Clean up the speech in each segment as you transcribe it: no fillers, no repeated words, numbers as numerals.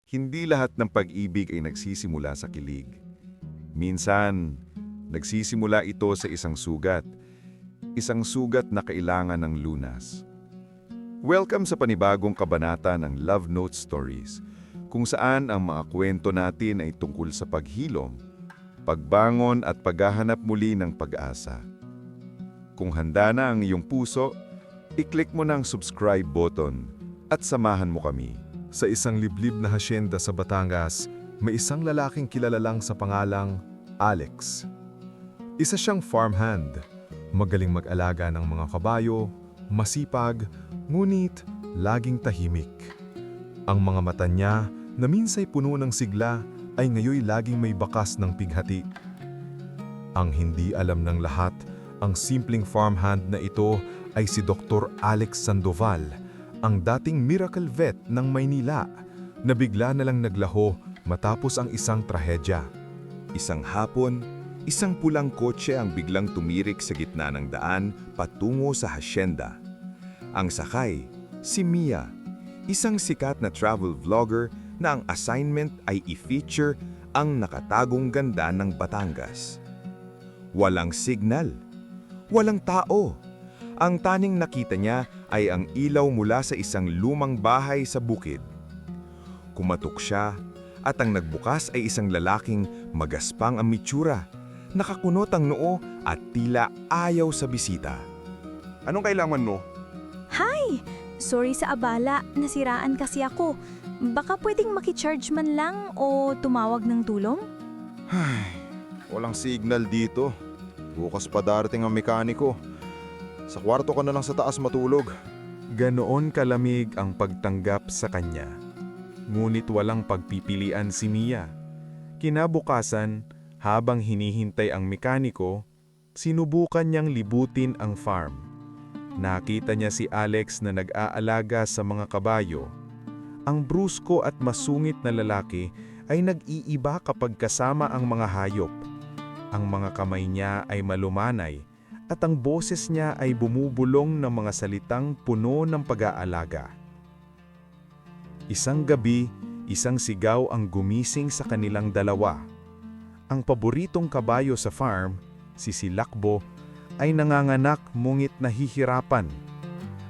Hindi lahat ng pag-ibig ay nagsisimula sa kilig. Minsan, nagsisimula ito sa isang sugat na kailangan ng lunas. Welcome sa panibagong kabanata ng Love Note Stories, kung saan ang mga kwento natin ay tungkol sa paghilom, pagbangon at paghahanap muli ng pag-asa. Kung handa na ang iyong puso, i-click mo na ang subscribe button at samahan mo kami. Sa isang liblib na hasyenda sa Batangas, may isang lalaking kilala lang sa pangalang Alex. Isa siyang farmhand, magaling mag-alaga ng mga kabayo, masipag, ngunit laging tahimik. Ang mga mata niya, na minsay puno ng sigla, ay ngayoy laging may bakas ng pighati. Ang hindi alam ng lahat, ang simpleng farmhand na ito ay si Dr. Alex Sandoval, ang dating miracle vet ng Maynila, na bigla na lang naglaho matapos ang isang trahedya. Isang hapon, isang pulang kotse ang biglang tumirik sa gitna ng daan patungo sa hasyenda. Ang sakay, si Mia, isang sikat na travel vlogger na ang assignment ay i-feature ang nakatagong ganda ng Batangas. Walang signal, walang tao. Ang taning nakita niya ay ang ilaw mula sa isang lumang bahay sa bukid. Kumatok siya at ang nagbukas ay isang lalaking magaspang ang mitsura, nakakunot ang noo at tila ayaw sa bisita. Anong kailangan mo? Hi! Sorry sa abala, nasiraan kasi ako. Baka pwedeng makicharge man lang o tumawag ng tulong? Walang signal dito. Bukas pa darating ang mekaniko. Sa kwarto ka na lang sa taas matulog. Ganoon kalamig ang pagtanggap sa kanya. Ngunit walang pagpipilian si Mia. Kinabukasan, habang hinihintay ang mekaniko, sinubukan niyang libutin ang farm. Nakita niya si Alex na nag-aalaga sa mga kabayo. Ang brusko at masungit na lalaki ay nag-iiba kapag kasama ang mga hayop. Ang mga kamay niya ay malumanay at ang boses niya ay bumubulong ng mga salitang puno ng pag-aalaga. Isang gabi, isang sigaw ang gumising sa kanilang dalawa. Ang paboritong kabayo sa farm, si Silakbo, ay nanganganak ngunit nahihirapan.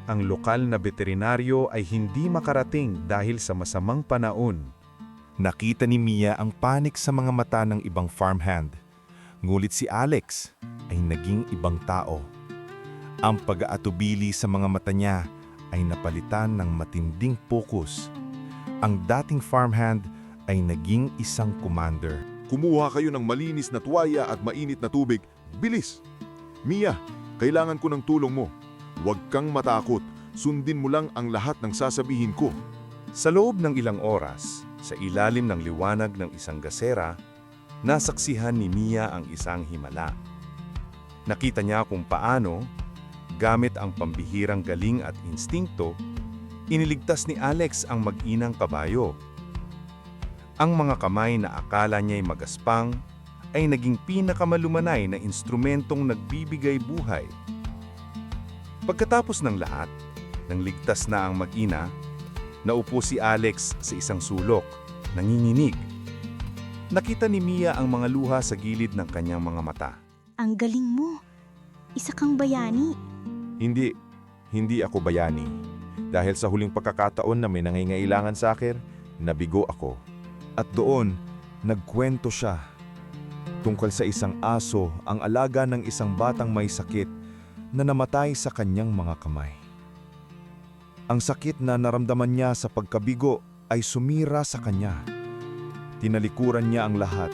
Ang lokal na veterinaryo ay hindi makarating dahil sa masamang panahon. Nakita ni Mia ang panik sa mga mata ng ibang farmhand. Ngulit si Alex ay naging ibang tao. Ang pag-aatubili sa mga mata niya ay napalitan ng matinding pokus. Ang dating farmhand ay naging isang commander. Kumuha kayo ng malinis na tuwaya at mainit na tubig. Bilis! Mia, kailangan ko ng tulong mo. Huwag kang matakot. Sundin mo lang ang lahat ng sasabihin ko. Sa loob ng ilang oras, sa ilalim ng liwanag ng isang gasera, nasaksihan ni Mia ang isang himala. Nakita niya kung paano, gamit ang pambihirang galing at instingto, iniligtas ni Alex ang mag-inang kabayo. Ang mga kamay na akala niya'y magaspang ay naging pinakamalumanay na instrumentong nagbibigay buhay. Pagkatapos ng lahat, nang ligtas na ang mag-ina, naupo si Alex sa isang sulok, nanginginig. Nakita ni Mia ang mga luha sa gilid ng kanyang mga mata. Ang galing mo. Isa kang bayani. Hindi ako bayani. Dahil sa huling pagkakataon na may nangangailangan sa akin, nabigo ako. At doon, nagkwento siya. Tungkol sa isang aso, ang alaga ng isang batang may sakit na namatay sa kanyang mga kamay. Ang sakit na naramdaman niya sa pagkabigo ay sumira sa kanya. Tinalikuran niya ang lahat.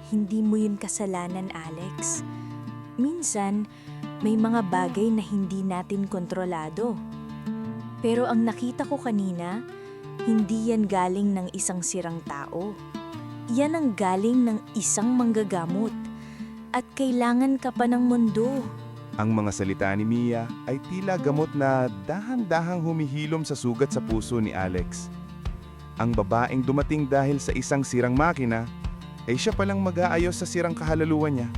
Hindi mo yun kasalanan, Alex. Minsan, may mga bagay na hindi natin kontrolado. Pero ang nakita ko kanina, hindi yan galing ng isang sirang tao. Yan ang galing ng isang manggagamot. At kailangan ka pa ng mundo. Ang mga salita ni Mia ay tila gamot na dahang-dahang humihilom sa sugat sa puso ni Alex. Ang babaeng dumating dahil sa isang sirang makina ay siya palang mag-aayos sa sirang kahalaluan niya.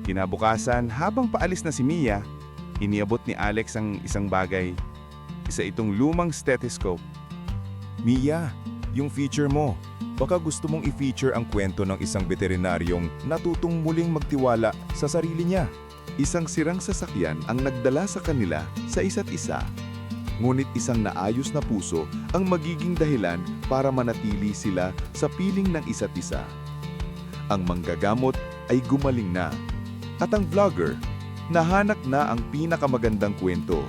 Kinabukasan, habang paalis na si Mia, iniabot ni Alex ang isang bagay. Isa itong lumang stethoscope. Mia, yung feature mo. Baka gusto mong i-feature ang kwento ng isang veterinaryong natutong muling magtiwala sa sarili niya. Isang sirang sasakyan ang nagdala sa kanila sa isa't isa. Ngunit isang naayos na puso ang magiging dahilan para manatili sila sa piling ng isa't isa. Ang manggagamot ay gumaling na. At ang vlogger, nahanap na ang pinakamagandang kwento.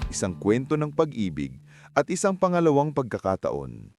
Isang kwento ng pag-ibig at isang pangalawang pagkakataon.